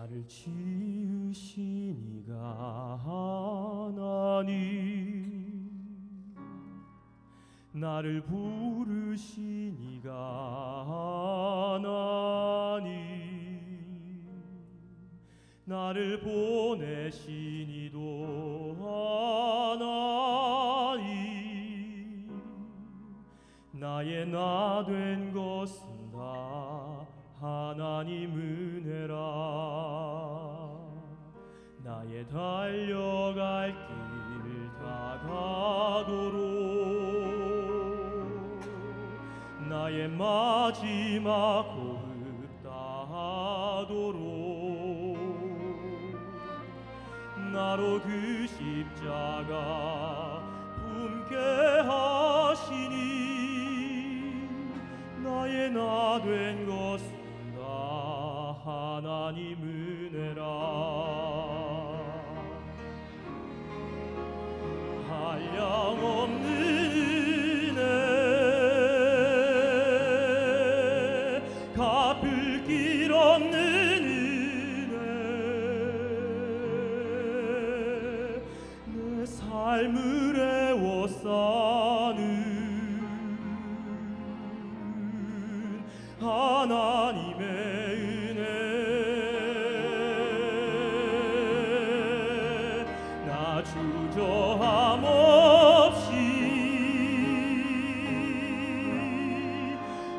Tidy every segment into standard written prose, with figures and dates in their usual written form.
나를 지으신 이가 하나님, 나를 부르신 이가 하나님, 나를 보내신 이도 하나님, 나의 나 된 것은 다 하나님 은혜라. 나의 달려갈 길 다가도록, 나의 마지막 호흡 다하도록, 나로 그 십자가 품게 하시니, 나의 나 된 것은 다 하나님 은혜라. 한량없는 은혜, 갚을 길 없는 은혜, 내 삶을 애워싸는 하나님의 은혜. 나 주저함 없이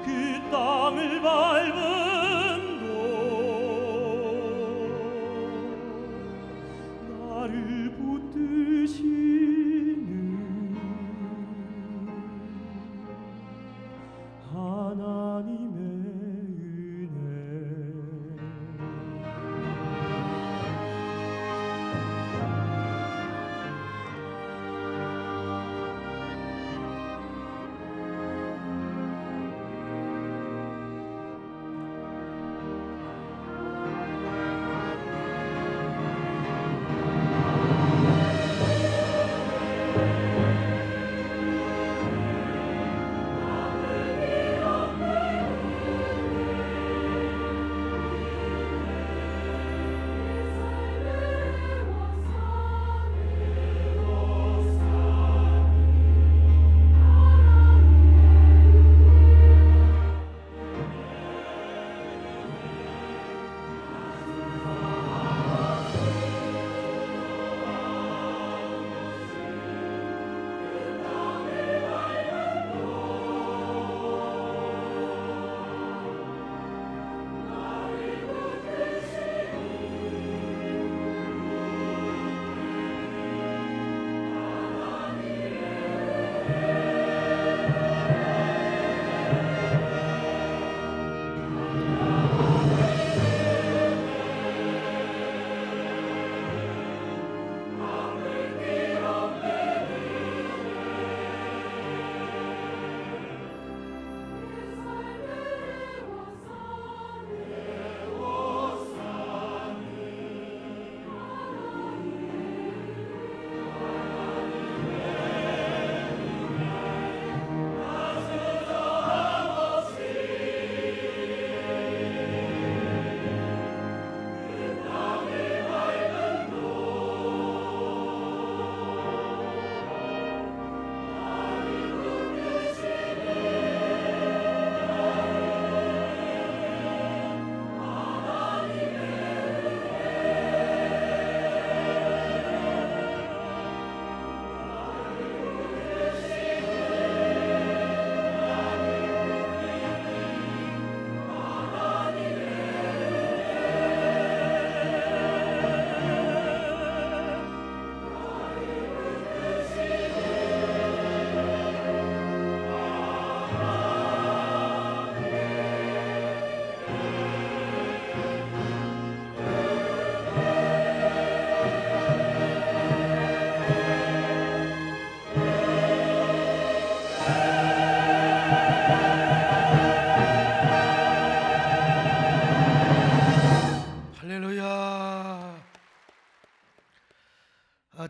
그 땅을 밟은 곳, 나를 붙드시는 하나님의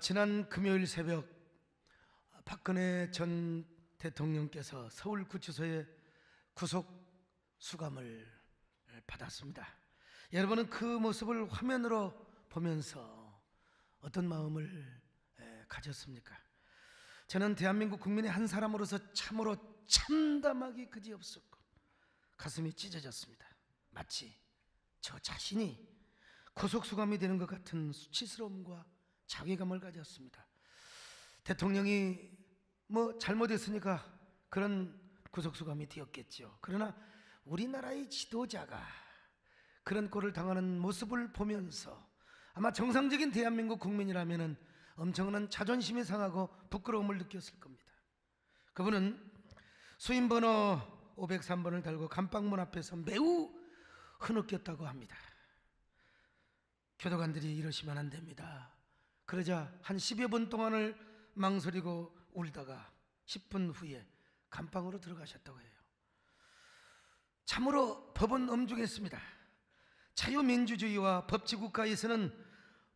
지난 금요일 새벽 박근혜 전 대통령께서 서울구치소에 구속 수감을 받았습니다. 여러분은 그 모습을 화면으로 보면서 어떤 마음을 가졌습니까? 저는 대한민국 국민의 한 사람으로서 참으로 참담하기 그지없었고 가슴이 찢어졌습니다. 마치 저 자신이 구속수감이 되는 것 같은 수치스러움과 자괴감을 가졌습니다. 대통령이 잘못했으니까 그런 구속수감이 되었겠죠. 그러나 우리나라의 지도자가 그런 꼴을 당하는 모습을 보면서 아마 정상적인 대한민국 국민이라면 엄청난 자존심이 상하고 부끄러움을 느꼈을 겁니다. 그분은 수임번호 503번을 달고 감방문 앞에서 매우 흐느꼈다고 합니다. 교도관들이 이러시면 안 됩니다. 그러자 한 10여 분 동안을 망설이고 울다가 10분 후에 감방으로 들어가셨다고 해요. 참으로 법은 엄중했습니다. 자유민주주의와 법치국가에서는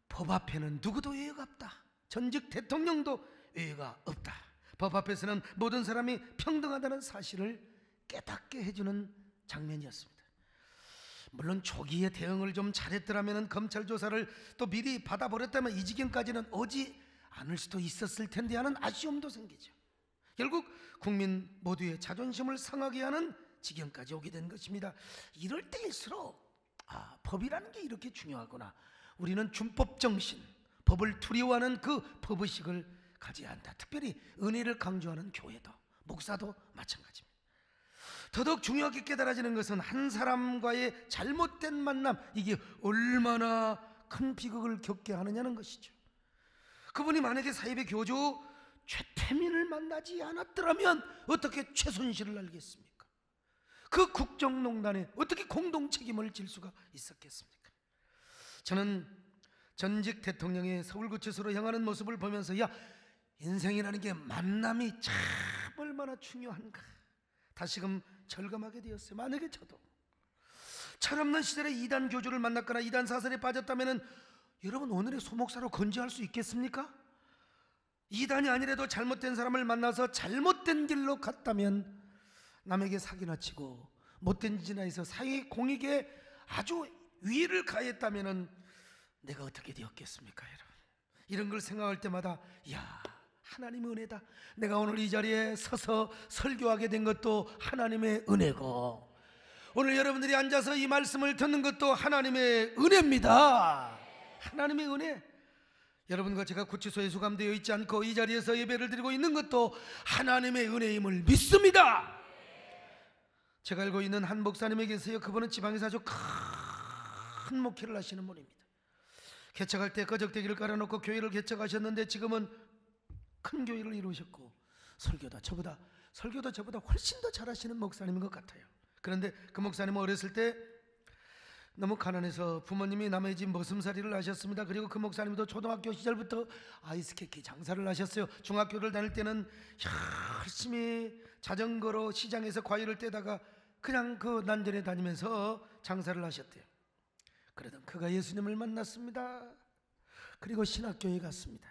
법 앞에는 누구도 예외가 없다. 전직 대통령도 예외가 없다. 법 앞에서는 모든 사람이 평등하다는 사실을 깨닫게 해주는 장면이었습니다. 물론 초기에 대응을 좀 잘했더라면 검찰 조사를 또 미리 받아버렸다면 이 지경까지는 오지 않을 수도 있었을 텐데 하는 아쉬움도 생기죠. 결국 국민 모두의 자존심을 상하게 하는 지경까지 오게 된 것입니다. 이럴 때일수록 법이라는 게 이렇게 중요하구나. 우리는 준법 정신, 법을 두려워하는 그 법의식을 가져야 한다. 특별히 은혜를 강조하는 교회도, 목사도 마찬가지입니다. 더더욱 중요하게 깨달아지는 것은 한 사람과의 잘못된 만남, 이게 얼마나 큰 비극을 겪게 하느냐는 것이죠. 그분이 만약에 사입의 교주 최태민을 만나지 않았더라면 어떻게 최순실을 알겠습니까? 그 국정농단에 어떻게 공동 책임을 질 수가 있었겠습니까? 저는 전직 대통령이 서울구치소로 향하는 모습을 보면서 인생이라는 게 만남이 참 얼마나 중요한가 다시금 절감하게 되었어요. 만약에 저도 철없는 시절에 이단 교주를 만났거나 이단 사설에 빠졌다면 여러분 오늘의 소목사로 건재할 수 있겠습니까? 이단이 아니라도 잘못된 사람을 만나서 잘못된 길로 갔다면 남에게 사기나 치고 못된 짓이나 해서 사회 공익에 아주 위해를 가했다면 내가 어떻게 되었겠습니까, 여러분? 이런 걸 생각할 때마다 하나님의 은혜다. 내가 오늘 이 자리에 서서 설교하게 된 것도 하나님의 은혜고 오늘 여러분들이 앉아서 이 말씀을 듣는 것도 하나님의 은혜입니다. 하나님의 은혜. 여러분과 제가 구치소에 수감되어 있지 않고 이 자리에서 예배를 드리고 있는 것도 하나님의 은혜임을 믿습니다. 제가 알고 있는 한 목사님에게서요, 그분은 지방에서 아주 큰 목회를 하시는 분입니다. 개척할 때 거적대기를 깔아놓고 교회를 개척하셨는데 지금은 큰 교회를 이루셨고 설교도 저보다 훨씬 더 잘하시는 목사님인 것 같아요. 그런데 그 목사님은 어렸을 때 너무 가난해서 부모님이 남의 집 머슴살이를 하셨습니다. 그리고 그 목사님도 초등학교 시절부터 아이스케키 장사를 하셨어요. 중학교를 다닐 때는 열심히 자전거로 시장에서 과일을 떼다가 그냥 그 난전에 다니면서 장사를 하셨대요. 그러던 그가 예수님을 만났습니다. 그리고 신학교에 갔습니다.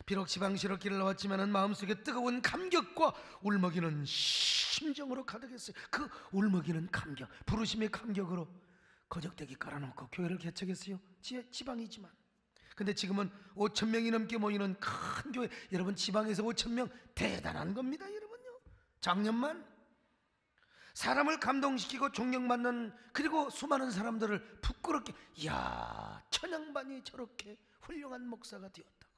비록 지방시로 길을 나왔지만 마음속에 뜨거운 감격과 울먹이는 심정으로 가득했어요. 그 울먹이는 감격, 부르심의 감격으로 거적대기 깔아놓고 교회를 개척했어요. 지방이지만. 근데 지금은 5,000명이 넘게 모이는 큰 교회. 여러분, 지방에서 5,000명 대단한 겁니다, 여러분요. 작년만 사람을 감동시키고 존경받는, 그리고 수많은 사람들을 부끄럽게, 천양반이 저렇게 훌륭한 목사가 되었다고.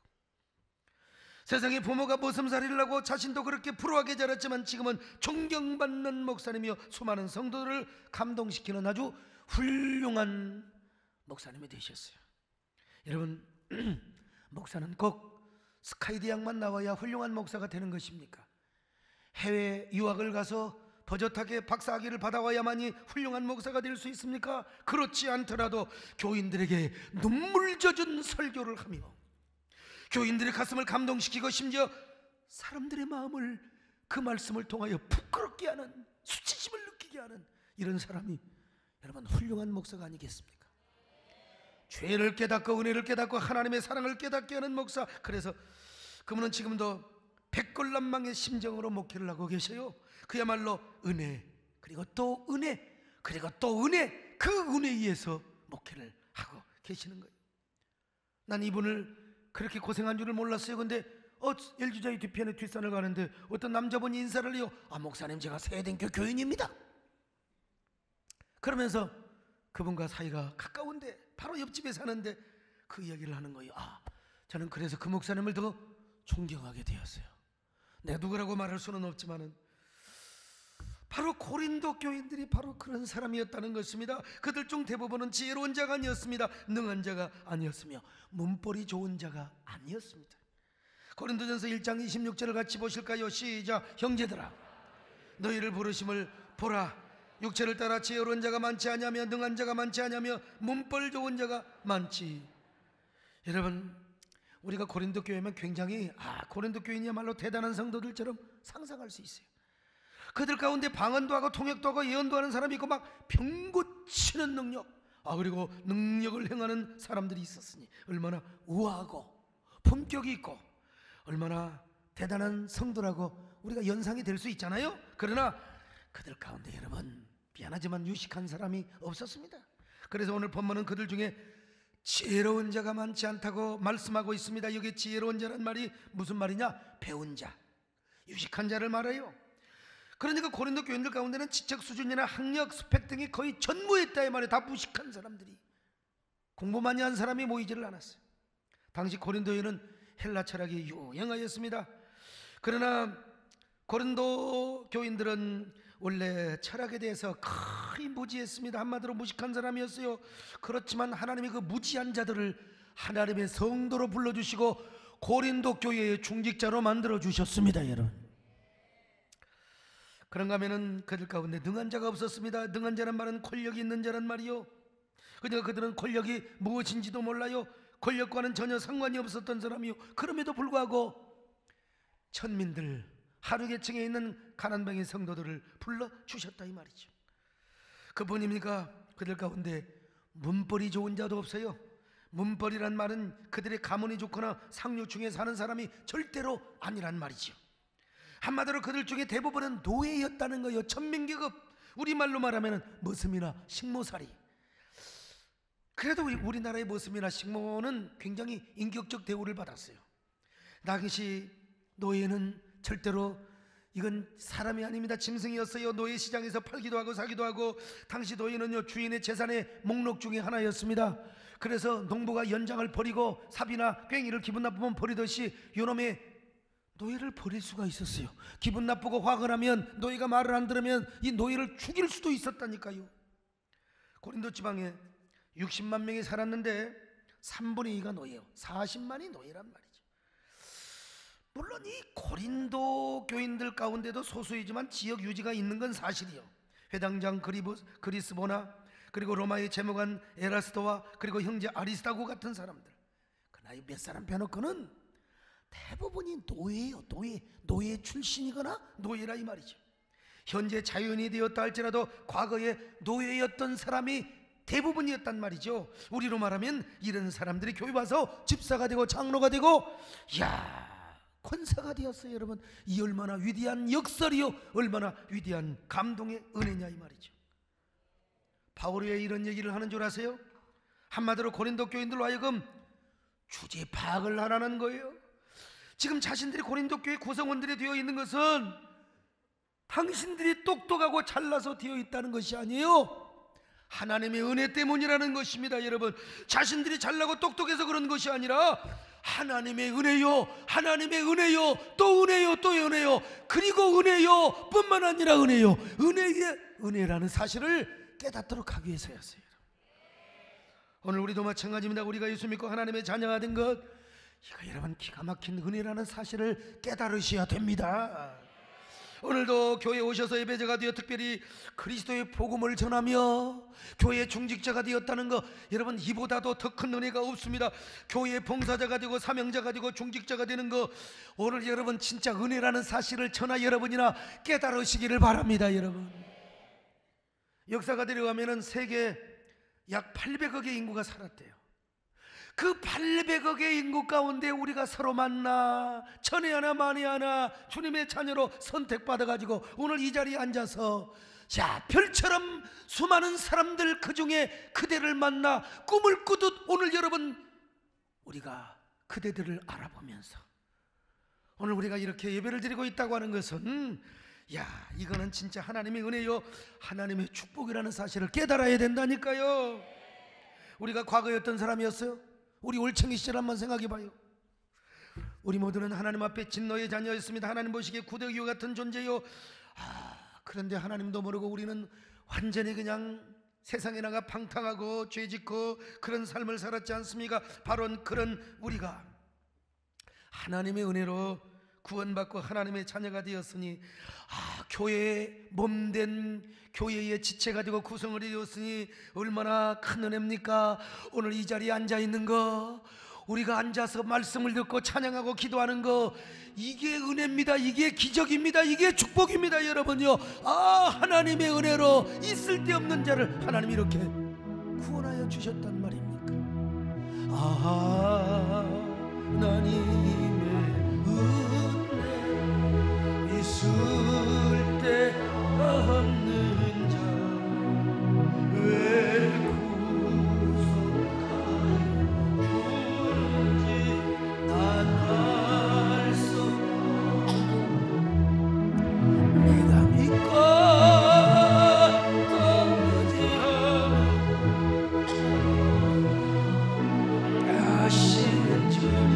세상에 부모가 머슴살이를 하고 자신도 그렇게 불우하게 자랐지만 지금은 존경받는 목사님이요, 수많은 성도들을 감동시키는 아주 훌륭한 목사님이 되셨어요. 여러분, 목사는 꼭 스카이 대학만 나와야 훌륭한 목사가 되는 것입니까? 해외 유학을 가서 버젓하게 박사학위를 받아와야만이 훌륭한 목사가 될 수 있습니까? 그렇지 않더라도 교인들에게 눈물 젖은 설교를 하며 교인들의 가슴을 감동시키고 심지어 사람들의 마음을 그 말씀을 통하여 부끄럽게 하는, 수치심을 느끼게 하는 이런 사람이 여러분 훌륭한 목사가 아니겠습니까? 죄를 깨닫고 은혜를 깨닫고 하나님의 사랑을 깨닫게 하는 목사. 그래서 그분은 지금도 백골난망의 심정으로 목회를 하고 계셔요. 그야말로 은혜, 그리고 또 은혜, 그리고 또 은혜, 그 은혜에 의해서 목회를 하고 계시는 거예요. 난 이분을 그렇게 고생한 줄을 몰랐어요. 근데 LG자의 뒤편에 뒷산을 가는데 어떤 남자분이 인사를 해요. 목사님, 제가 세대교 교인입니다. 그러면서 그분과 사이가 가까운데 바로 옆집에 사는데 그 이야기를 하는 거예요. 저는 그래서 그 목사님을 더 존경하게 되었어요. 내가 누구라고 말할 수는 없지만은 바로 고린도 교인들이 바로 그런 사람이었다는 것입니다. 그들 중 대부분은 지혜로운 자가 아니었습니다. 능한 자가 아니었으며 문벌이 좋은 자가 아니었습니다. 고린도전서 1장 26절을 같이 보실까요? 시작. 형제들아, 너희를 부르심을 보라. 육체를 따라 지혜로운 자가 많지 아니하며 능한 자가 많지 아니하며 문벌 좋은 자가 많지. 여러분, 우리가 고린도 교회면 굉장히 고린도 교인이야말로 대단한 성도들처럼 상상할 수 있어요. 그들 가운데 방언도 하고 통역도 하고 예언도 하는 사람이 있고 막 병 고치는 능력, 그리고 능력을 행하는 사람들이 있었으니 얼마나 우아하고 품격이 있고 얼마나 대단한 성도라고 우리가 연상이 될 수 있잖아요. 그러나 그들 가운데 여러분, 미안하지만 유식한 사람이 없었습니다. 그래서 오늘 본문은 그들 중에 지혜로운 자가 많지 않다고 말씀하고 있습니다. 여기 지혜로운 자란 말이 무슨 말이냐? 배운 자, 유식한 자를 말해요. 그러니까 고린도 교인들 가운데는 지적 수준이나 학력, 스펙 등이 거의 전무했다 이 말이에요. 다 무식한 사람들이, 공부 많이 한 사람이 모이지를 않았어요. 당시 고린도에는 헬라 철학이 유행하였습니다. 그러나 고린도 교인들은 원래 철학에 대해서 거의 무지했습니다. 한마디로 무식한 사람이었어요. 그렇지만 하나님이 그 무지한 자들을 하나님의 성도로 불러주시고 고린도 교회의 중직자로 만들어 주셨습니다. 여러분, 그런가 하면은 그들 가운데 능한 자가 없었습니다. 능한 자란 말은 권력이 있는 자란 말이요. 그러니까 그들은 권력이 무엇인지도 몰라요. 권력과는 전혀 상관이 없었던 사람이요. 그럼에도 불구하고 천민들, 하류 계층에 있는 가난뱅이 성도들을 불러주셨다 이 말이죠. 그뿐입니까? 그들 가운데 문벌이 좋은 자도 없어요. 문벌이란 말은 그들의 가문이 좋거나 상류층에 사는 사람이 절대로 아니란 말이죠. 한마디로 그들 중에 대부분은 노예였다는 거예요. 천민계급, 우리말로 말하면 머슴이나 식모살이. 그래도 우리나라의 머슴이나 식모는 굉장히 인격적 대우를 받았어요. 당시 노예는 절대로 이건 사람이 아닙니다. 짐승이었어요. 노예 시장에서 팔기도 하고 사기도 하고, 당시 노예는요 주인의 재산의 목록 중에 하나였습니다. 그래서 농부가 연장을 버리고 삽이나 괭이를 기분 나쁘면 버리듯이 요놈의 노예를 버릴 수가 있었어요. 기분 나쁘고 화가 나면, 노예가 말을 안 들으면 이 노예를 죽일 수도 있었다니까요. 고린도 지방에 60만 명이 살았는데 3분의 2가 노예요. 40만이 노예란 말이죠. 물론 이 고린도 교인들 가운데도 소수이지만 지역 유지가 있는 건 사실이요. 회당장 그리스보나, 그리고 로마의 재무관 에라스도와, 그리고 형제 아리스다고 같은 사람들, 그나마 몇 사람 빼놓고는 대부분이 노예예요. 노예 출신이거나 노예라 이 말이죠. 현재 자유인이 되었다 할지라도 과거에 노예였던 사람이 대부분이었단 말이죠. 우리로 말하면 이런 사람들이 교회 와서 집사가 되고 장로가 되고 권사가 되었어요. 여러분, 이 얼마나 위대한 역설이요, 얼마나 위대한 감동의 은혜냐 이 말이죠. 바울이 왜 이런 얘기를 하는 줄 아세요? 한마디로 고린도 교인들로 하여금 주제 파악을 하라는 거예요. 지금 자신들이 고린도 교회 구성원들이 되어 있는 것은 당신들이 똑똑하고 잘나서 되어 있다는 것이 아니에요. 하나님의 은혜 때문이라는 것입니다. 여러분, 자신들이 잘나고 똑똑해서 그런 것이 아니라 하나님의 은혜요, 하나님의 은혜요, 또 은혜요, 또 은혜요, 그리고 은혜요 뿐만 아니라 은혜요, 은혜의 은혜라는 사실을 깨닫도록 하기 위해서였어요. 오늘 우리도 마찬가지입니다. 우리가 예수 믿고 하나님의 자녀가 된 것, 이거 여러분 기가 막힌 은혜라는 사실을 깨달으셔야 됩니다. 오늘도 교회에 오셔서 예배자가 되어 특별히 그리스도의 복음을 전하며 교회의 중직자가 되었다는 것, 여러분 이보다도 더 큰 은혜가 없습니다. 교회의 봉사자가 되고 사명자가 되고 중직자가 되는 것, 오늘 여러분 진짜 은혜라는 사실을 저나 여러분이나 깨달으시기를 바랍니다. 여러분, 역사가 들어가면은 세계 약 800억의 인구가 살았대요. 그 800억의 인구 가운데 우리가 서로 만나 천에 하나 만에 하나 주님의 자녀로 선택받아가지고 오늘 이 자리에 앉아서 자, 별처럼 수많은 사람들 그 중에 그대를 만나 꿈을 꾸듯 오늘 여러분 우리가 그대들을 알아보면서 오늘 우리가 이렇게 예배를 드리고 있다고 하는 것은 야, 이거는 진짜 하나님의 은혜요, 하나님의 축복이라는 사실을 깨달아야 된다니까요. 우리가 과거에 어떤 사람이었어요? 우리 올챙이 시절 한번 생각해 봐요. 우리 모두는 하나님 앞에 진노의 자녀였습니다. 하나님 보시기에 구더기와 같은 존재요. 그런데 하나님도 모르고 우리는 완전히 그냥 세상에 나가 방탕하고 죄짓고 그런 삶을 살았지 않습니까? 바로 그런 우리가 하나님의 은혜로 구원받고 하나님의 자녀가 되었으니 교회의 몸된 교회의 지체가 되고 구성을 되었으니 얼마나 큰 은혜입니까? 오늘 이 자리에 앉아있는 거, 우리가 앉아서 말씀을 듣고 찬양하고 기도하는 거, 이게 은혜입니다. 이게 기적입니다. 이게 축복입니다. 여러분요, 하나님의 은혜로 있을 데 없는 자를 하나님이 이렇게 구원하여 주셨단 말입니까? 하나님의 은혜 있을 데 없는 자 왜 구속하여 난 알 수 내가 믿고 떠나지 아시는 주님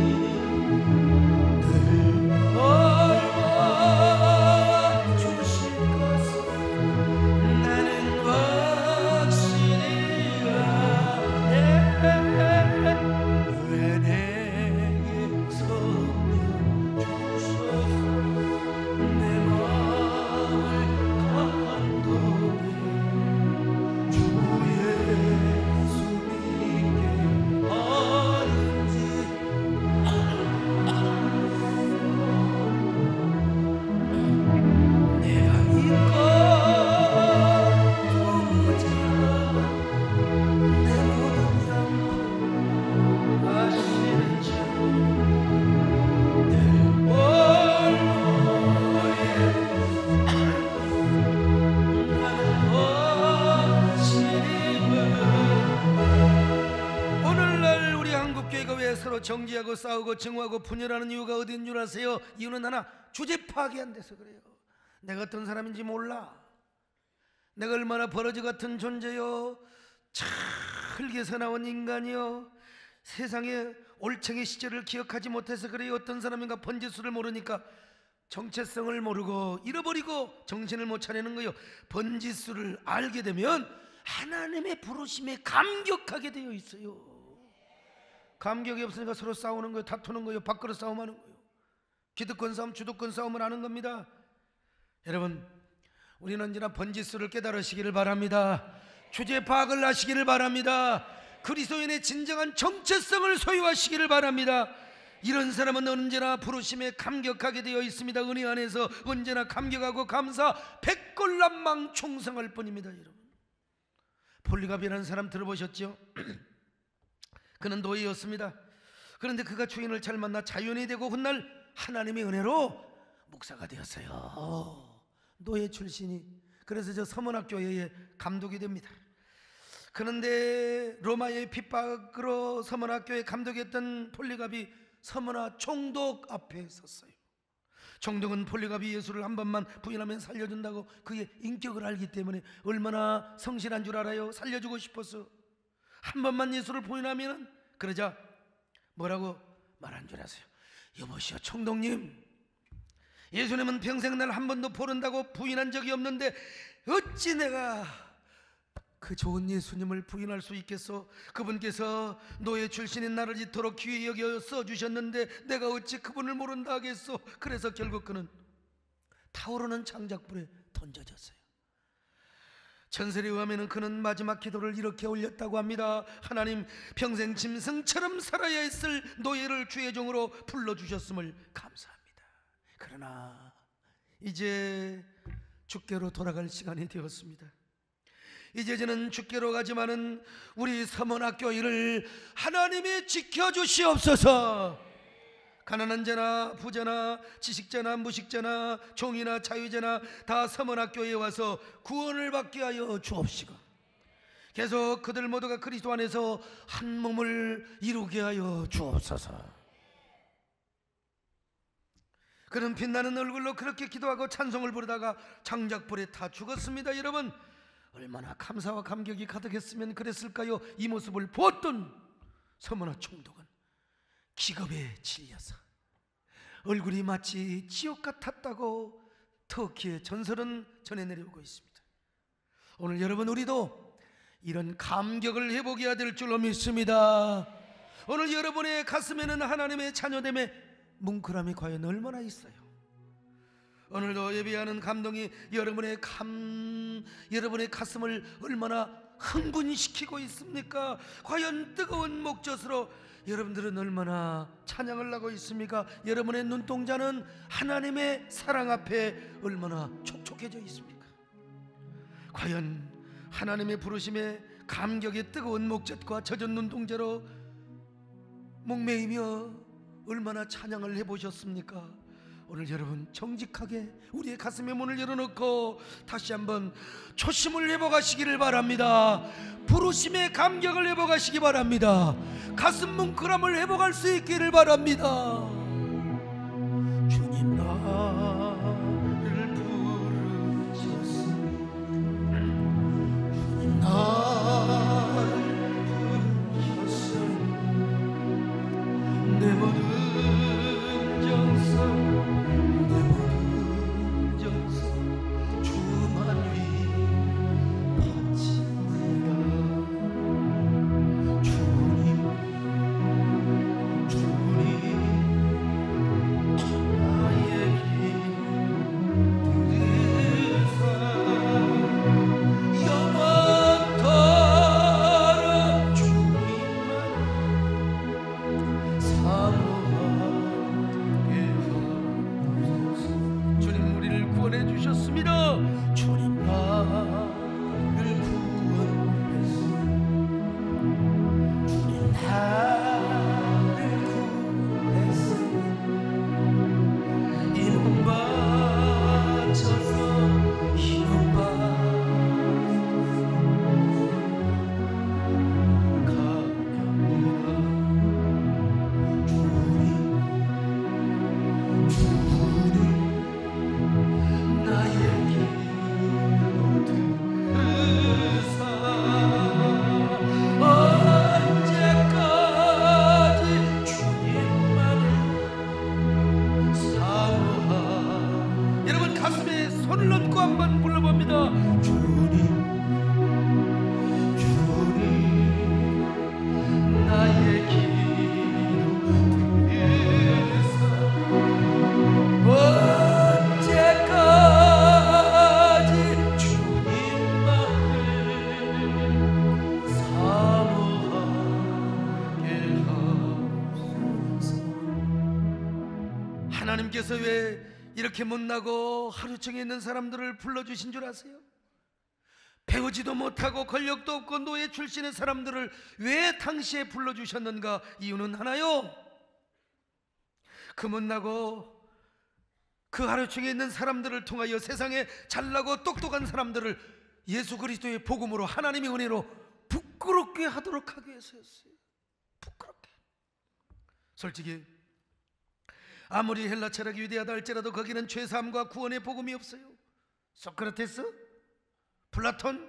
정지하고 싸우고 증오하고 분열하는 이유가 어디인 줄 아세요? 이유는 하나, 주제 파악이 안 돼서 그래요. 내가 어떤 사람인지 몰라. 내가 얼마나 버러지 같은 존재요, 흙에서 나온 인간이요, 세상의 올챙이 시절을 기억하지 못해서 그래요. 어떤 사람인가 번지수를 모르니까 정체성을 모르고 잃어버리고 정신을 못 차리는 거예요. 번지수를 알게 되면 하나님의 부르심에 감격하게 되어 있어요. 감격이 없으니까 서로 싸우는 거예요. 다투는 거예요. 밖으로 싸움하는 거예요. 기득권 싸움, 주도권 싸움을 하는 겁니다. 여러분, 우리는 언제나 번지수를 깨달으시기를 바랍니다. 주제 파악을 하시기를 바랍니다. 그리스도인의 진정한 정체성을 소유하시기를 바랍니다. 이런 사람은 언제나 부르심에 감격하게 되어 있습니다. 은혜 안에서 언제나 감격하고 감사, 백골난망 충성할 뿐입니다. 여러분, 폴리갑이라는 사람 들어보셨죠? 그는 노예였습니다. 그런데 그가 주인을 잘 만나 자연이 되고 훗날 하나님의 은혜로 목사가 되었어요. 노예 출신이. 그래서 저 서문학교회의 감독이 됩니다. 그런데 로마의 핍박으로 서문학교의 감독이었던 폴리갑이 서문화 총독 앞에 섰어요. 총독은 폴리갑이 예수를 한 번만 부인하면 살려준다고 그의 인격을 알기 때문에 얼마나 성실한 줄 알아요? 살려주고 싶어서 한 번만 예수를 부인하면, 그러자 뭐라고 말한 줄 아세요? 여보시오 총독님, 예수님은 평생 날 한 번도 모른다고 부인한 적이 없는데 어찌 내가 그 좋은 예수님을 부인할 수 있겠소? 그분께서 노예 출신인 나를 이토록 귀히 여겨 써주셨는데 내가 어찌 그분을 모른다 하겠소? 그래서 결국 그는 타오르는 장작불에 던져졌어요. 전설에 의하면 그는 마지막 기도를 이렇게 올렸다고 합니다. 하나님, 평생 짐승처럼 살아야 했을 노예를 주의 종으로 불러주셨음을 감사합니다. 그러나 이제 주께로 돌아갈 시간이 되었습니다. 이제 저는 주께로 가지만은 우리 서문학교회를 하나님이 지켜주시옵소서. 가난한 자나 부자나 지식자나 무식자나 종이나 자유자나 다 서문학교에 와서 구원을 받게 하여 주옵시고, 계속 그들 모두가 그리스도 안에서 한 몸을 이루게 하여 주옵소서. 그는 빛나는 얼굴로 그렇게 기도하고 찬송을 부르다가 장작불에 타 죽었습니다. 여러분, 얼마나 감사와 감격이 가득했으면 그랬을까요? 이 모습을 보았던 서문화 총독은 기겁에 질려서 얼굴이 마치 지옥 같았다고 터키의 전설은 전해 내려오고 있습니다. 오늘 여러분, 우리도 이런 감격을 회복해야 될 줄로 믿습니다. 오늘 여러분의 가슴에는 하나님의 자녀됨의 뭉클함이 과연 얼마나 있어요? 오늘도 예배하는 감동이 여러분의 가슴을 얼마나 흥분시키고 있습니까? 과연 뜨거운 목젖으로 여러분들은 얼마나 찬양을 하고 있습니까? 여러분의 눈동자는 하나님의 사랑 앞에 얼마나 촉촉해져 있습니까? 과연 하나님의 부르심에 감격의 뜨거운 목젖과 젖은 눈동자로 목매이며 얼마나 찬양을 해보셨습니까? 오늘 여러분, 정직하게 우리의 가슴의 문을 열어놓고 다시 한번 초심을 회복하시기를 바랍니다. 부르심의 감격을 회복하시기 바랍니다. 가슴 뭉클함을 회복할 수 있기를 바랍니다. 주님, 나를 부르셨으니, 주님, 나를 부르셨으니, 내 모든 정성, 내 모든 정성 주만 위바치니라. 주님, 주님, 나의 길 들으사 영원토록 주님만 사모하게 하소서. 주님, 우리를 구원해 주셨습니다. 주님, 나를 구원했습니다. 주님, 나를 구원했습니다. 이몸 바쳐서 이몸 가갑니다. 주님, 나의 기도 들으사 언제까지 주님만을 사모하. 여러분, 가슴에 손을 얹고 한번 불러봅니다. 주님, 주님, 나의 기도 들으사 언제까지 주님만을 사모하게 하소서. 하나님께서 왜 이렇게 못나고 하루청에 있는 사람들을 불러주신 줄 아세요? 배우지도 못하고 권력도 없고 노예 출신의 사람들을 왜 당시에 불러주셨는가? 이유는 하나요. 그 못나고 그 하루청에 있는 사람들을 통하여 세상에 잘나고 똑똑한 사람들을 예수 그리스도의 복음으로, 하나님의 은혜로 부끄럽게 하도록 하기 위해서였어요. 부끄럽게. 솔직히 아무리 헬라 철학이 위대하다 할지라도 거기는 죄사함과 구원의 복음이 없어요. 소크라테스, 플라톤,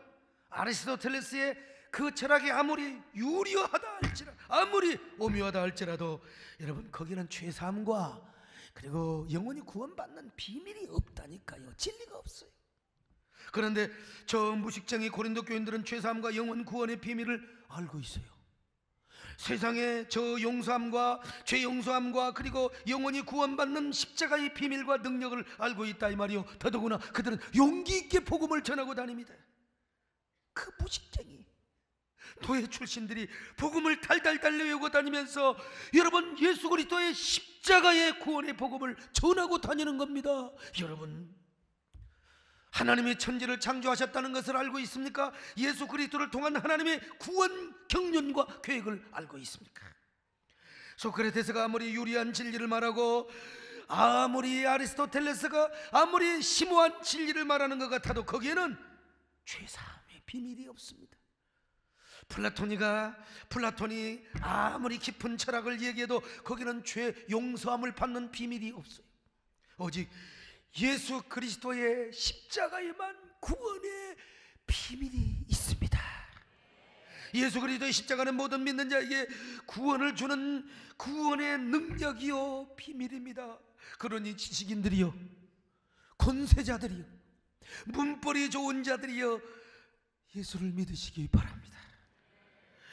아리스토텔레스의 그 철학이 아무리 유리하다 할지라도, 아무리 오묘하다 할지라도 여러분, 거기는 죄사함과 그리고 영원히 구원받는 비밀이 없다니까요. 진리가 없어요. 그런데 저 무식쟁이 고린도 교인들은 죄사함과 영원 구원의 비밀을 알고 있어요. 세상에 저 용서함과 죄 용서함과 그리고 영원히 구원받는 십자가의 비밀과 능력을 알고 있다 이 말이요. 더더구나 그들은 용기 있게 복음을 전하고 다닙니다. 그 무식쟁이 노예 출신들이 복음을 달달달 외우고 다니면서 여러분, 예수 그리스도의 십자가의 구원의 복음을 전하고 다니는 겁니다. 여러분, 하나님의 천지를 창조하셨다는 것을 알고 있습니까? 예수 그리스도를 통한 하나님의 구원 경륜과 계획을 알고 있습니까? 소크라테스가 아무리 유리한 진리를 말하고 아무리 아리스토텔레스가 아무리 심오한 진리를 말하는 것 같아도 거기에는 죄사함의 비밀이 없습니다. 플라톤이 아무리 깊은 철학을 얘기해도 거기는 죄 용서함을 받는 비밀이 없어요. 오직 예수 그리스도의 십자가에만 구원의 비밀이 있습니다. 예수 그리스도의 십자가는 모든 믿는 자에게 구원을 주는 구원의 능력이요 비밀입니다. 그러니 지식인들이요, 권세자들이요, 문벌이 좋은 자들이요, 예수를 믿으시기 바랍니다.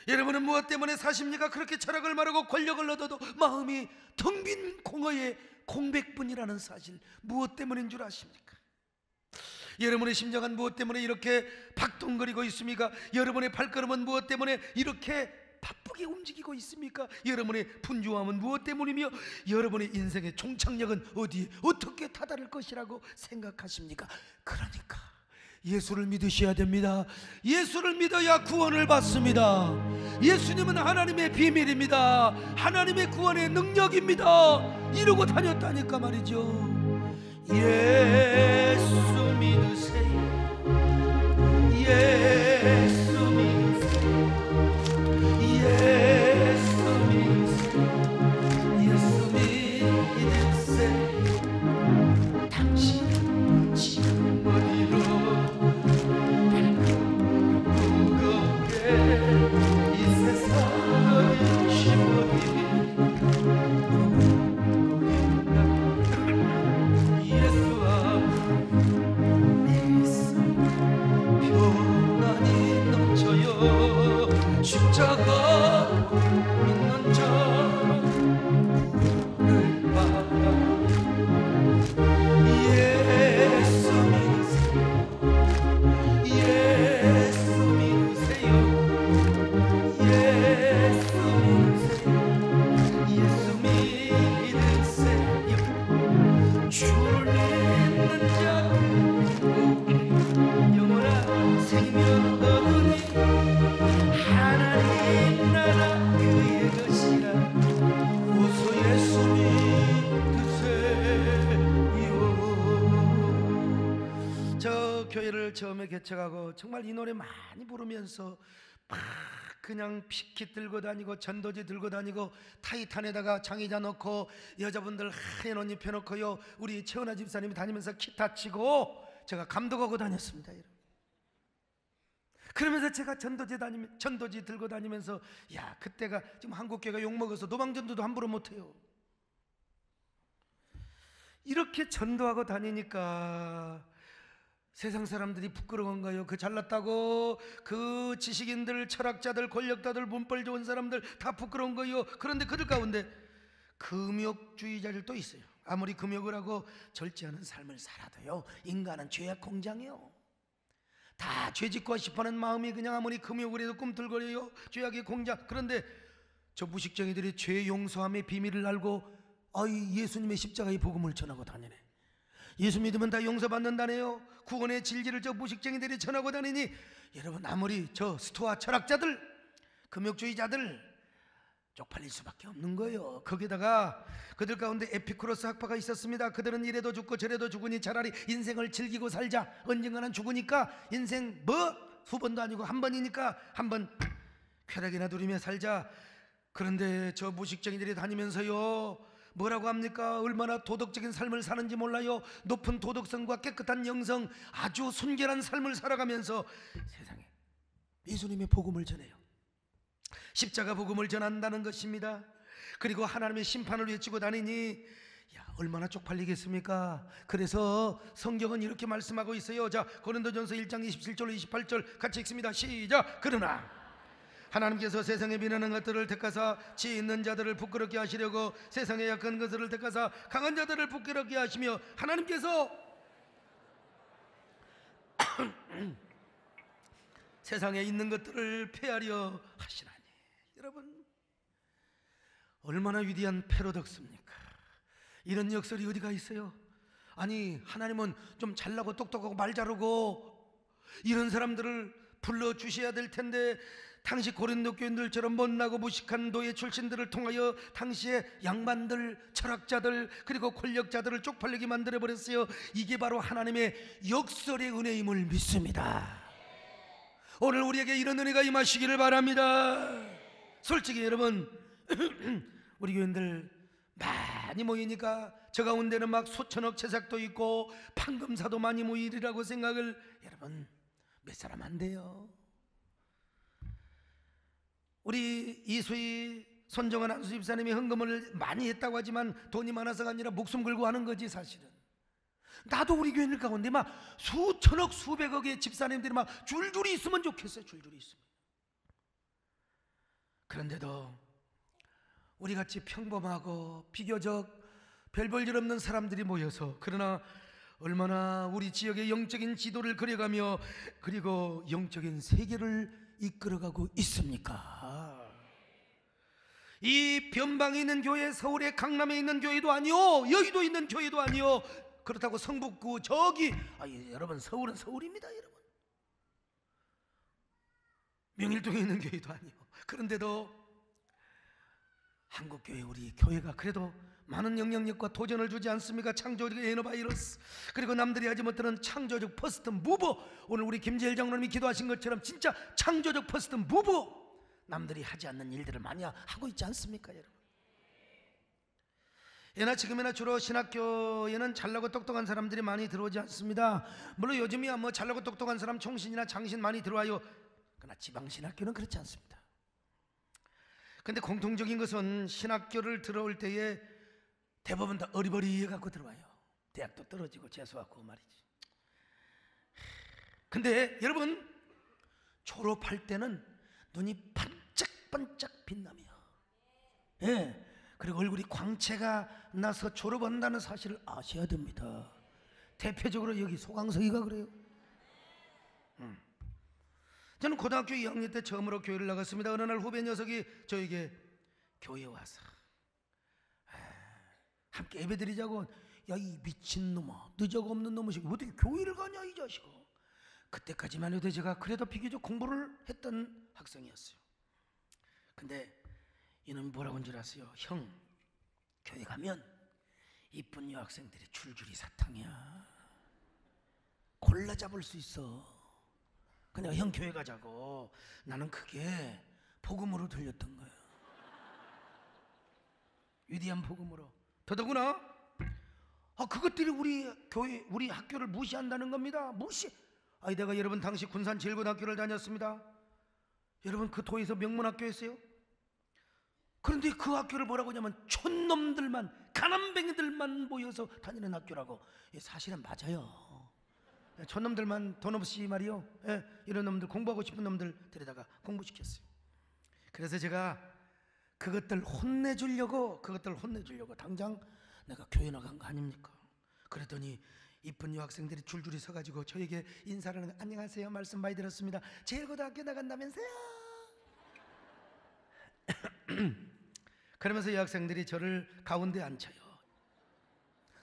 여러분은 무엇 때문에 사십니까? 그렇게 철학을 말하고 권력을 얻어도 마음이 텅 빈 공허의 공백뿐이라는 사실, 무엇 때문인 줄 아십니까? 여러분의 심장은 무엇 때문에 이렇게 박동거리고 있습니까? 여러분의 발걸음은 무엇 때문에 이렇게 바쁘게 움직이고 있습니까? 여러분의 분주함은 무엇 때문이며 여러분의 인생의 종착역은 어디에 어떻게 다다를 것이라고 생각하십니까? 그러니까 예수를 믿으셔야 됩니다. 예수를 믿어야 구원을 받습니다. 예수님은 하나님의 비밀입니다. 하나님의 구원의 능력입니다. 이러고 다녔다니까 말이죠. 예수 믿으세요. 예수 믿으세요. 예수 믿으세요. 예수 믿으세요. 당신은 지금 어디로 무겁게 이 세상 어디 십자가 믿는 자를 받아. 예수 믿으세요. 예수 믿으세요. 예수 믿으세요. 예수 믿으세요. 주를 믿는 자는 영원한 생명 얻으니 하나님 나라 그의 것이라. 오소 예수 믿으세요. 저 교회를 처음에 개척하고 정말 이 노래 많이 부르면서 막 그냥 피켓 들고 다니고 전도지 들고 다니고 타이탄에다가 장의자 넣고 여자분들 하얀 옷 입혀놓고요, 우리 최은아 집사님이 다니면서 기타 치고 제가 감독하고 다녔습니다. 그러면서 제가 전도지 들고 다니면서, 야, 그때가 지금 한국교회가 욕먹어서 노방전도도 함부로 못해요. 이렇게 전도하고 다니니까 세상 사람들이 부끄러운가요? 그 잘났다고 그 지식인들, 철학자들, 권력자들, 문벌 좋은 사람들 다 부끄러운 거요. 그런데 그들 가운데 금욕주의자들 또 있어요. 아무리 금욕을 하고 절제하는 삶을 살아도요, 인간은 죄악 공장이요. 다 죄짓고 싶어하는 마음이 그냥 아무리 금욕을 해도 꿈틀거려요. 죄악의 공장. 그런데 저 무식쟁이들이 죄 용서함의 비밀을 알고 예수님의 십자가의 복음을 전하고 다니네. 예수 믿으면 다 용서받는다네요. 구원의 진리를 저 무식쟁이들이 전하고 다니니, 여러분 아무리 저 스토아 철학자들, 금욕주의자들 쪽팔릴 수밖에 없는 거예요. 거기다가 그들 가운데 에피쿠로스 학파가 있었습니다. 그들은 이래도 죽고 저래도 죽으니 차라리 인생을 즐기고 살자. 언젠가는 죽으니까 인생 두 번도 아니고 한 번이니까 한 번 쾌락이나 누리며 살자. 그런데 저 무식쟁이들이 다니면서요, 뭐라고 합니까? 얼마나 도덕적인 삶을 사는지 몰라요. 높은 도덕성과 깨끗한 영성, 아주 순결한 삶을 살아가면서 세상에 예수님의 복음을 전해요. 십자가 복음을 전한다는 것입니다. 그리고 하나님의 심판을 외치고 다니니, 야, 얼마나 쪽팔리겠습니까? 그래서 성경은 이렇게 말씀하고 있어요. 자, 고린도전서 1장 27절 28절 같이 읽습니다. 시작. 그러나 하나님께서 세상에 비난하는 것들을 택하사 지 있는 자들을 부끄럽게 하시려고 세상에 약한 것들을 택하사 강한 자들을 부끄럽게 하시며 하나님께서 세상에 있는 것들을 폐하려 하시나니. 여러분, 얼마나 위대한 패러독스입니까? 이런 역설이 어디가 있어요? 아니, 하나님은 좀 잘나고 똑똑하고 말 잘하고 이런 사람들을 불러주셔야 될 텐데 당시 고린도 교인들처럼 못나고 무식한 노예 출신들을 통하여 당시의 양반들, 철학자들, 그리고 권력자들을 쪽팔리게 만들어버렸어요. 이게 바로 하나님의 역설의 은혜임을 믿습니다. 오늘 우리에게 이런 은혜가 임하시기를 바랍니다. 솔직히 여러분 우리 교인들 많이 모이니까 저 가운데는 막 수천억 채삭도 있고 판금사도 많이 모이리라고 생각을 여러분 몇 사람 안 돼요. 우리 이수희 손정은 한수 집사님이 헌금을 많이 했다고 하지만 돈이 많아서가 아니라 목숨 걸고 하는 거지 사실은. 나도 우리 교인들 가운데 막 수천억 수백억의 집사님들이 막 줄줄이 있으면 좋겠어요. 줄줄이 있으면. 그런데도 우리같이 평범하고 비교적 별 볼 일 없는 사람들이 모여서 그러나 얼마나 우리 지역의 영적인 지도를 그려가며 그리고 영적인 세계를 이끌어가고 있습니까? 이 변방에 있는 교회, 서울의 강남에 있는 교회도 아니요, 여의도에 있는 교회도 아니요, 그렇다고 성북구 저기 여러분 서울은 서울입니다. 여러분 명일동에 있는 교회도 아니요. 그런데도 한국교회 우리 교회가 그래도 많은 영향력과 도전을 주지 않습니까? 창조적 에너바이러스, 그리고 남들이 하지 못하는 창조적 퍼스트 무브, 오늘 우리 김재일 장로님이 기도하신 것처럼 진짜 창조적 퍼스트 무브, 남들이 하지 않는 일들을 많이 하고 있지 않습니까 여러분? 예나 지금이나 주로 신학교에는 잘나고 똑똑한 사람들이 많이 들어오지 않습니다. 물론 요즘이야 뭐 잘나고 똑똑한 사람 총신이나 장신 많이 들어와요. 그러나 지방신학교는 그렇지 않습니다. 근데 공통적인 것은 신학교를 들어올 때에 대부분 다 어리버리해 갖고 들어와요. 대학도 떨어지고 재수하고 말이지. 근데 여러분 졸업할 때는 눈이 반짝반짝 빛나며, 예, 그리고 얼굴이 광채가 나서 졸업한다는 사실을 아셔야 됩니다. 대표적으로 여기 소강석이가 그래요. 저는 고등학교 2학년 때 처음으로 교회를 나갔습니다. 어느 날 후배 녀석이 저에게 교회에 와서 함께 예배드리자고, 야 이 미친놈아, 너적 없는 놈의 어떻게 교회를 가냐 이 자식아. 그때까지만 해도 제가 그래도 비교적 공부를 했던 학생이었어요. 근데 이놈이 뭐라고 한 줄 아세요? 형, 교회 가면 이쁜 여학생들이 줄줄이 사탕이야. 골라 잡을 수 있어. 그냥 형 교회 가자고. 나는 그게 복음으로 들렸던 거야. 위대한 복음으로. 더더구나 그것들이 우리 교회, 우리 학교를 무시한다는 겁니다. 무시. 내가 여러분 당시 군산 제일고등학교를 다녔습니다. 여러분 그 도에서 명문학교였어요. 그런데 그 학교를 뭐라고 하냐면 촌놈들만, 가난뱅이들만 모여서 다니는 학교라고. 사실은 맞아요. 촌놈들만 돈 없이 말이요, 이런 놈들, 공부하고 싶은 놈들 데려다가 공부시켰어요. 그래서 제가 그것들 혼내주려고 당장 내가 교회 나간 거 아닙니까? 그랬더니 이쁜 여학생들이 줄줄이 서가지고 저에게 인사를 하는, 안녕하세요, 말씀 많이 들었습니다. 제일고등학교 나간다면서요? 그러면서 여학생들이 저를 가운데 앉혀요.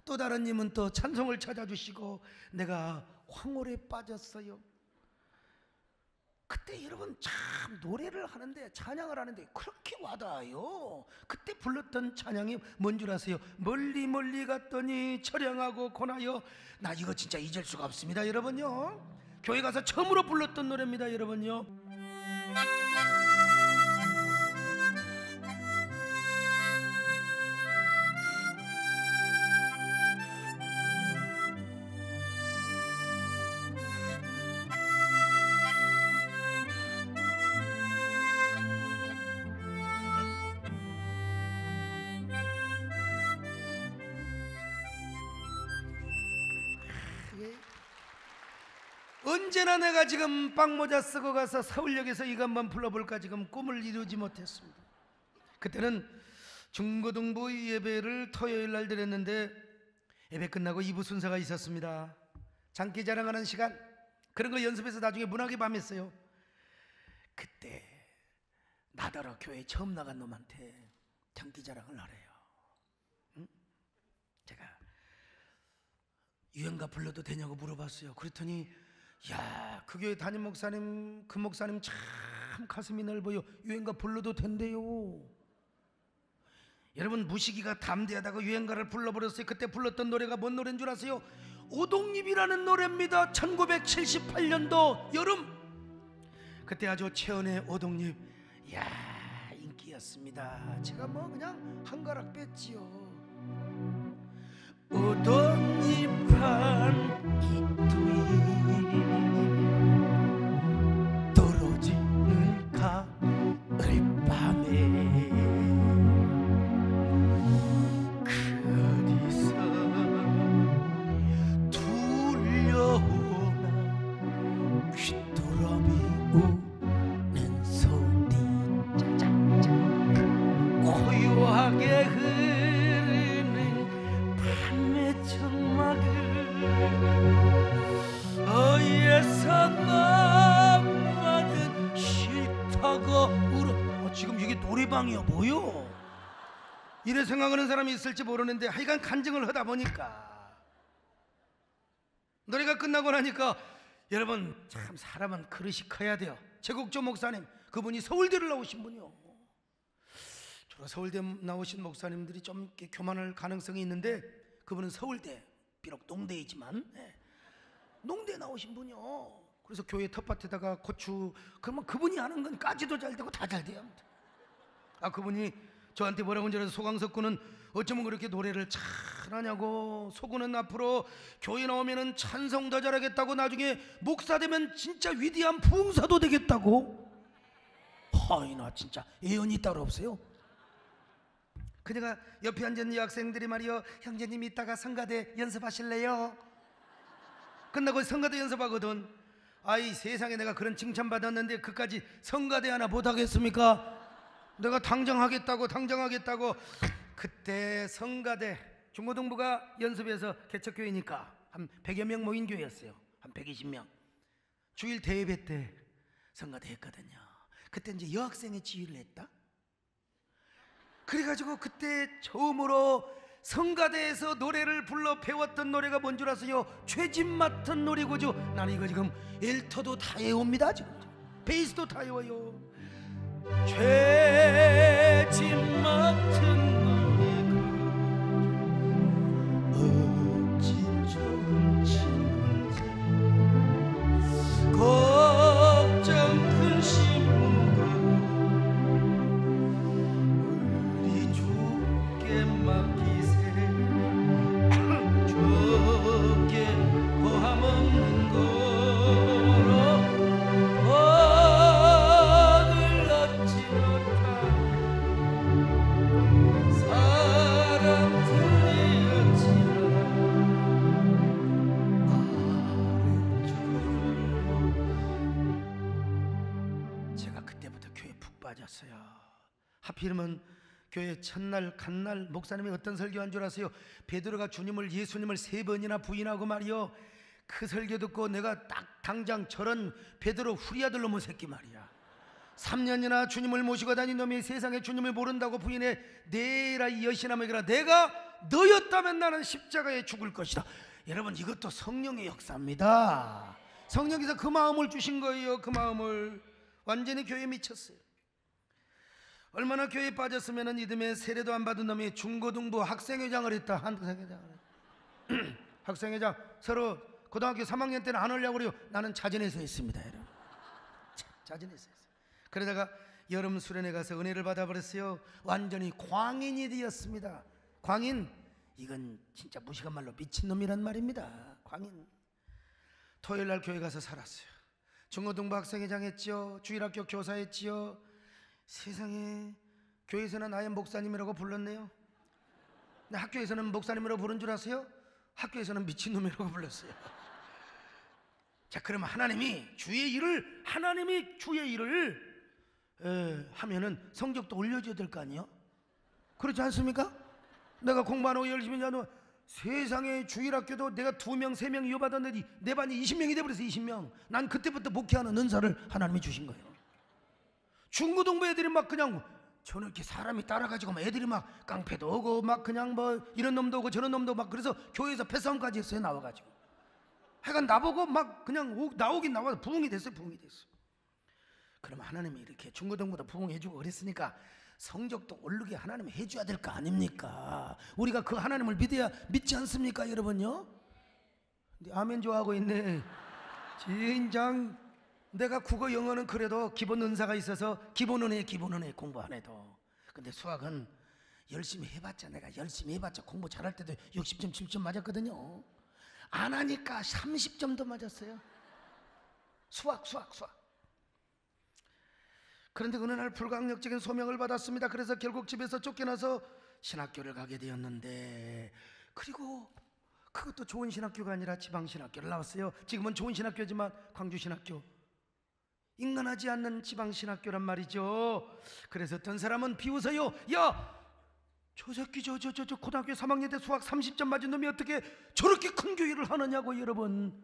또 다른 님은 또 찬송을 찾아주시고 내가 황홀에 빠졌어요. 그때 여러분 참 노래를 하는데, 찬양을 하는데 그렇게 와닿아요. 그때 불렀던 찬양이 뭔 줄 아세요? 멀리 멀리 갔더니 처량하고 고나요. 나 이거 진짜 잊을 수가 없습니다 여러분요. 교회 가서 처음으로 불렀던 노래입니다 여러분요. 언제나 내가 지금 빵모자 쓰고 가서 서울역에서 이거 한번 불러볼까 지금 꿈을 이루지 못했습니다. 그때는 중고등부 예배를 토요일 날 드렸는데 예배 끝나고 2부 순서가 있었습니다. 장기 자랑하는 시간, 그런 거 연습해서 나중에 문학의 밤 했어요. 그때 나더러 교회 처음 나간 놈한테 장기 자랑을 하래요. 응? 제가 유행가 불러도 되냐고 물어봤어요. 그랬더니 야, 그 교회 담임 목사님, 그 목사님 참 참 가슴이 넓어요. 유행가 불러도 된대요. 여러분, 무식이가 담대하다고 유행가를 불러버렸어요. 그때 불렀던 노래가 뭔 노래인 줄 아세요? 오동잎이라는 노래입니다. 1978년도 여름. 그때 아주 최연의 오동잎, 이야, 인기였습니다. 제가 뭐 그냥 한가락 뺐지요. 오동잎한 이두이 떨어지는 가을밤에 그 어디서 들려오나 귀뚜라미 우는 소리, 짜자자 고요하게 흐르는 밤의 정막을 어디에서 나만은 싫다고 울어. 지금 이게 노래방이야 뭐요? 이래 생각하는 사람이 있을지 모르는데 하여간 간증을 하다 보니까 노래가 끝나고 나니까 여러분, 참 사람은 그릇이 커야 돼요. 최국조 목사님, 그분이 서울대를 나오신 분이요. 주로 서울대 나오신 목사님들이 좀 이렇게 교만할 가능성이 있는데 그분은 서울대, 비록 농대이지만 농대 나오신 분이요. 그래서 교회 텃밭에다가 고추, 그러면 그분이 하는 건 까지도 잘 되고 다 잘 돼요. 그분이 저한테 뭐라고 하는지 알아서, 소강석 군은 어쩌면 그렇게 노래를 잘하냐고, 소군은 앞으로 교회 나오면은 찬송 더 잘하겠다고, 나중에 목사 되면 진짜 위대한 부흥사도 되겠다고. 나 진짜 예언이 따로 없어요. 그녀가 옆에 앉은 여학생들이 말이요, 형제님 이따가 성가대 연습하실래요? 끝나고 성가대 연습하거든. 아이 세상에, 내가 그런 칭찬받았는데 그까지 성가대 하나 못하겠습니까? 내가 당장 하겠다고. 그때 성가대, 중고등부가 연습해서 개척교회니까 한 100여 명 모인 교회였어요. 한 120명. 주일 대예배 때 성가대 했거든요. 그때 이제 여학생의 지휘를 했다. 그래가지고 그때 처음으로 성가대에서 노래를 불러 배웠던 노래가 뭔 줄 아세요? 죄짐 맡은 노래고죠. 나는 이거 지금 엘터도 다 외웁니다. 지금 베이스도 다 외워요. 죄짐 맡은 노래고 어찌 좋은 친구인지 걱정 근심 우리 주께 맡기세. 주께 고함 없는 거로 복을 얻지 못한 사람들이었지만 제가 그때부터 교회에 푹 빠졌어요. 하필이면 교회 첫날 간날 목사님이 어떤 설교한 줄 아세요? 베드로가 예수님을 3번이나 부인하고 말이요, 그 설교 듣고 내가 딱 당장 저런 베드로 후리아들 놈의 새끼 말이야, 3년이나 주님을 모시고 다닌 놈이 세상에 주님을 모른다고 부인해. 내라 이 여신아 먹여라. 내가 너였다면 나는 십자가에 죽을 것이다. 여러분, 이것도 성령의 역사입니다. 성령께서 그 마음을 주신 거예요. 그 마음을. 완전히 교회에 미쳤어요. 얼마나 교회에 빠졌으면 이듬해 세례도 안 받은 놈이 중고등부 학생회장을 했다. 학생회장 서로 고등학교 3학년 때는 안 하려고 그래요. 나는 자진해서 했습니다. 여러분, 자진해서 했어요. 그러다가 여름 수련회 가서 은혜를 받아버렸어요. 완전히 광인이 되었습니다. 광인, 이건 진짜 무식한 말로 미친놈이란 말입니다. 광인. 토요일날 교회 가서 살았어요. 중고등부 학생회장 했지요. 주일학교 교사 했지요. 세상에, 교회에서는 아예 목사님이라고 불렀네요. 근데 학교에서는 목사님이라고 부른 줄 아세요? 학교에서는 미친놈이라고 불렀어요. 자, 그러면 하나님이 주의 일을 하면은 성적도 올려줘야 될 거 아니에요? 그렇지 않습니까? 내가 공부하고 열심히 하는 세상에, 주일학교도 내가 2명 3명 이어받았는데 내 반이 20명이 돼버렸어. 20명. 난 그때부터 목회하는 은사를 하나님이 주신 거예요. 중고등부 애들이 막 그냥 저는 이렇게 사람이 따라가지고 막 애들이 막 깡패도 오고 막 그냥 뭐 이런 놈도 오고 저런 놈도 막, 그래서 교회에서 패싸움까지 했어요. 나와가지고. 하여간 나보고 막 그냥 나오긴 나와서 부흥이 됐어요. 그럼 하나님이 이렇게 중고등부도 부흥해주고 그랬으니까 성적도 오르게 하나님이 해줘야 될 거 아닙니까? 우리가 그 하나님을 믿어야 믿지 않습니까, 여러분요? 아멘 좋아하고 있네. 진장 내가 국어 영어는 그래도 기본 은사가 있어서 기본은 해 공부 안 해도. 근데 수학은 열심히 해봤자, 내가 열심히 해봤자 공부 잘할 때도 60점 70점 맞았거든요. 안 하니까 30점도 맞았어요. 수학. 그런데 어느 날 불가항력적인 소명을 받았습니다. 그래서 결국 집에서 쫓겨나서 신학교를 가게 되었는데, 그리고 그것도 좋은 신학교가 아니라 지방 신학교를 나왔어요. 지금은 좋은 신학교지만 광주 신학교, 인간하지 않는 지방 신학교란 말이죠. 그래서 어떤 사람은 비웃어요. 야, 저 새끼 저 고등학교 3학년 때 수학 30점 맞은 놈이 어떻게 저렇게 큰 교회를 하느냐고 여러분.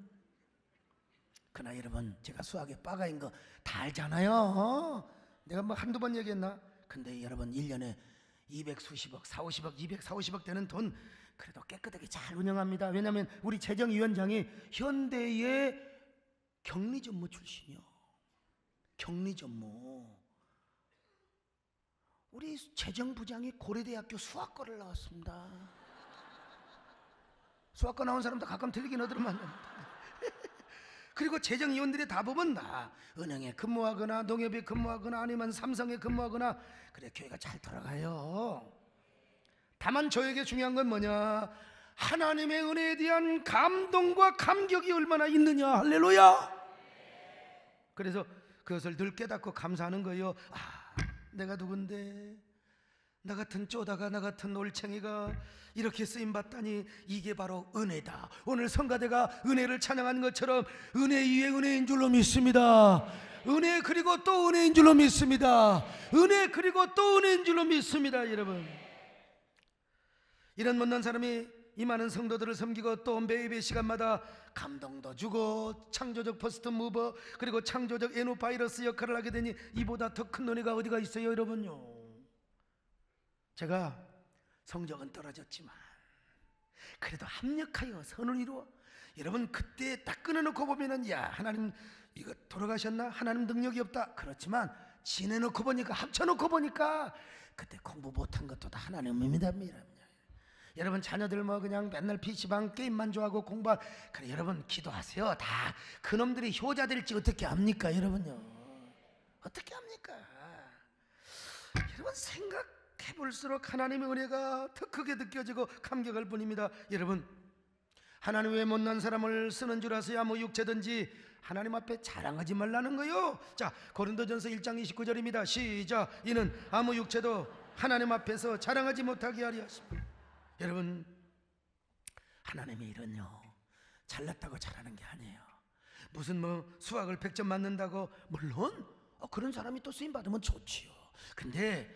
그러나 여러분, 제가 수학에 빠가인 거 다 알잖아요. 내가 뭐 한두 번 얘기했나? 근데 여러분 1년에 200수십억, 450억, 240, 50억 되는 돈 그래도 깨끗하게 잘 운영합니다. 왜냐하면 우리 재정위원장이 현대의 격리전무 출신이요. 격리전무. 우리 재정부장이 고려대학교 수학과를 나왔습니다. 수학과 나온 사람도 가끔 틀리긴 하더만. 그리고 재정위원들이 다 보면 다 은행에 근무하거나 농협에 근무하거나 아니면 삼성에 근무하거나 그래 교회가 잘 돌아가요. 다만 저에게 중요한 건 뭐냐? 하나님의 은혜에 대한 감동과 감격이 얼마나 있느냐. 할렐루야. 그래서 그것을 늘 깨닫고 감사하는 거예요. 아, 내가 누군데 나 같은 쪼다가 나 같은 올챙이가 이렇게 쓰임받다니 이게 바로 은혜다. 오늘 성가대가 은혜를 찬양한 것처럼 은혜 위에 은혜인 줄로 믿습니다. 은혜 그리고 또 은혜인 줄로 믿습니다. 은혜 그리고 또 은혜인 줄로 믿습니다. 여러분, 이런 못난 사람이 이 많은 성도들을 섬기고 또 매일의 시간마다 감동도 주고 창조적 퍼스트 무버 그리고 창조적 에노바이러스 역할을 하게 되니 이보다 더 큰 은혜가 어디가 있어요 여러분요. 제가 성적은 떨어졌지만 그래도 합력하여 선을 이루어 여러분 그때 딱 끊어놓고 보면은 야 하나님 이거 돌아가셨나? 하나님 능력이 없다. 그렇지만 지내놓고 보니까 합쳐놓고 보니까 그때 공부 못한 것도 다 하나님입니다. 여러분 자녀들 뭐 그냥 맨날 PC방 게임만 좋아하고 공부 그래 여러분 기도하세요. 다 그놈들이 효자 될지 어떻게 압니까 여러분요? 어떻게 합니까? 여러분 생각해볼수록 하나님의 은혜가 더 크게 느껴지고 감격할 뿐입니다. 여러분 하나님 왜 못난 사람을 쓰는 줄 아세요? 뭐 육체든지 하나님 앞에 자랑하지 말라는 거요. 자 고린도전서 1장 29절입니다 시작. 이는 아무 육체도 하나님 앞에서 자랑하지 못하게 하리 하십니다. 여러분 하나님의 일은요 잘났다고 잘하는 게 아니에요. 무슨 뭐 수학을 100점 맞는다고 물론 그런 사람이 또 쓰임받으면 좋지요. 근데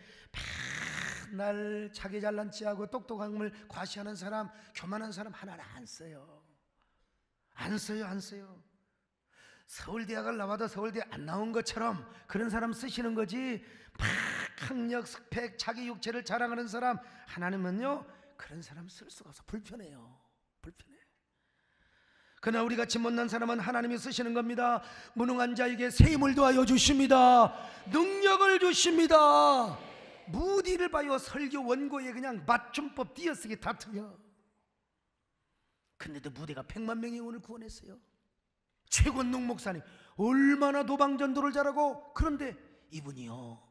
맨날 자기 잘난 체하고 똑똑함을 과시하는 사람, 교만한 사람 하나는 안 써요. 안 써요. 서울대학을 나와도 서울대 안 나온 것처럼 그런 사람 쓰시는 거지. 학력, 스펙, 자기 육체를 자랑하는 사람 하나님은요 그런 사람 쓸 수가 없어. 불편해요. 그러나 우리 같이 못난 사람은 하나님이 쓰시는 겁니다. 무능한 자에게 새 힘을 더하여 주십니다. 능력을 주십니다. 무디를 봐요. 설교 원고에 그냥 맞춤법 띄어쓰기 다 틀려. 근데도 무대가 100만 명이 오늘 구원했어요. 최권능 목사님 얼마나 도방전도를 잘하고. 그런데 이분이요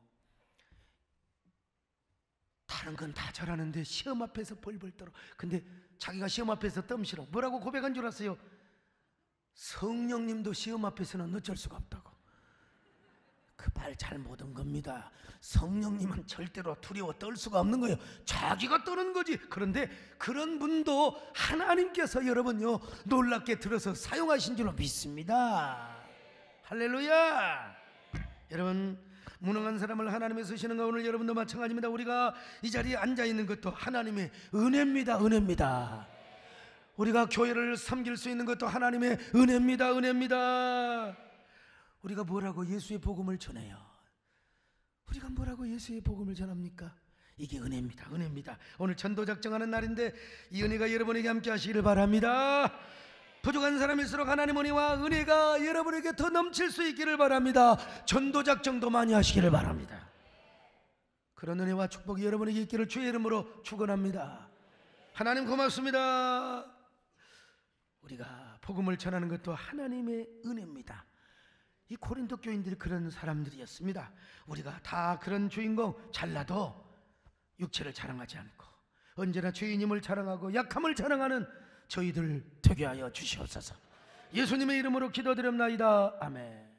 다른 건 다 잘하는데 시험 앞에서 벌벌 떨어. 근데 자기가 시험 앞에서 뜸실어 뭐라고 고백한 줄 아세요? 성령님도 시험 앞에서는 어쩔 수가 없다고. 그 말 잘못한 겁니다. 성령님은 절대로 두려워 떨 수가 없는 거예요. 자기가 떠는 거지. 그런데 그런 분도 하나님께서 여러분요 놀랍게 들어서 사용하신 줄로 믿습니다. 할렐루야. 여러분 무능한 사람을 하나님이 쓰시는 거 오늘 여러분도 마찬가지입니다. 우리가 이 자리에 앉아있는 것도 하나님의 은혜입니다. 우리가 교회를 섬길 수 있는 것도 하나님의 은혜입니다. 우리가 뭐라고 예수의 복음을 전해요? 우리가 뭐라고 예수의 복음을 전합니까? 이게 은혜입니다. 오늘 전도 작정하는 날인데 이 은혜가 여러분에게 함께 하시기를 바랍니다. 부족한 사람일수록 하나님 은혜와 은혜가 여러분에게 더 넘칠 수 있기를 바랍니다. 전도작정도 많이 하시기를 바랍니다. 그런 은혜와 축복이 여러분에게 있기를 주의 이름으로 축원합니다. 하나님 고맙습니다. 우리가 복음을 전하는 것도 하나님의 은혜입니다. 이 고린도 교인들이 그런 사람들이었습니다. 우리가 다 그런 주인공, 잘나도 육체를 자랑하지 않고 언제나 주인님을 자랑하고 약함을 자랑하는 저희들 되게 하여 주시옵소서. 예수님의 이름으로 기도드립나이다. 아멘.